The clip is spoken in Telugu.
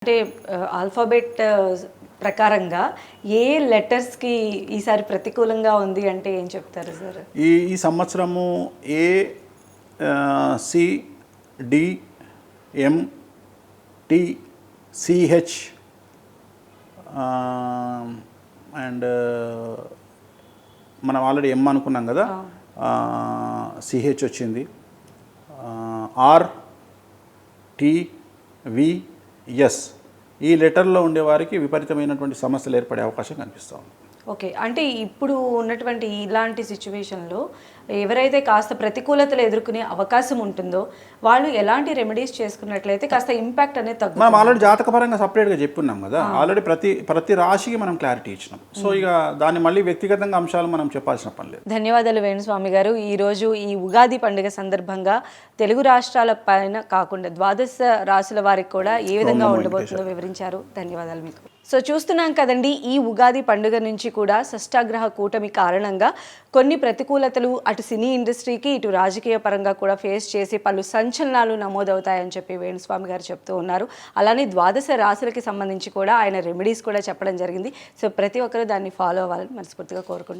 అంటే ఆల్ఫాబెట్ ప్రకారంగా ఏ లెటర్స్కి ఈసారి ప్రతికూలంగా ఉంది అంటే ఏం చెప్తారు సార్? ఈ సంవత్సరము A, C, D, M, T, CH and మనం ఆల్రెడీ ఎం అనుకున్నాం కదా, సిహెచ్ వచ్చింది, ఆర్, టి, వి, ఎస్. ఈ లెటర్లో ఉండేవారికి విపరీతమైనటువంటి సమస్యలు ఏర్పడే అవకాశం కనిపిస్తూ ఉంది. ఓకే, అంటే ఇప్పుడు ఉన్నటువంటి ఇలాంటి సిచ్యువేషన్లో ఎవరైతే కాస్త ప్రతికూలతలు ఎదుర్కొనే అవకాశం ఉంటుందో వాళ్ళు ఎలాంటి రెమెడీస్ చేసుకున్నట్లయితే కాస్త ఇంపాక్ట్ అనేది తగ్గుతుంది? మనం ఆల్రెడీ జాతకపరంగా సపరేట్గా చెప్పున్నాం కదా, ఆల్రెడీ ప్రతి రాశికి మనం క్లారిటీ ఇచ్చినాం. సో ఇక దాన్ని మళ్ళీ వ్యక్తిగతంగా అంశాలు మనం చెప్పాల్సిన పని లేదు. ధన్యవాదాలు వేణుస్వామి గారు. ఈరోజు ఈ ఉగాది పండుగ సందర్భంగా తెలుగు రాష్ట్రాల పైన కాకుండా ద్వాదశ రాశుల వారికి కూడా ఏ విధంగా ఉండబోతుందో వివరించారు. ధన్యవాదాలు మీకు. సో చూస్తున్నాం కదండి, ఈ ఉగాది పండుగ నుంచి కూడా షష్ఠాగ్రహ కూటమి కారణంగా కొన్ని ప్రతికూలతలు అటు సినీ ఇండస్ట్రీకి ఇటు రాజకీయ పరంగా కూడా ఫేస్ చేసి పలు సంచలనాలు నమోదవుతాయని చెప్పి వేణుస్వామి గారు చెప్తూ ఉన్నారు. అలానే ద్వాదశ రాశులకి సంబంధించి కూడా ఆయన రెమెడీస్ కూడా చెప్పడం జరిగింది. సో ప్రతి ఒక్కరూ దాన్ని ఫాలో అవ్వాలని మనస్ఫూర్తిగా కోరుకుంటున్నాం.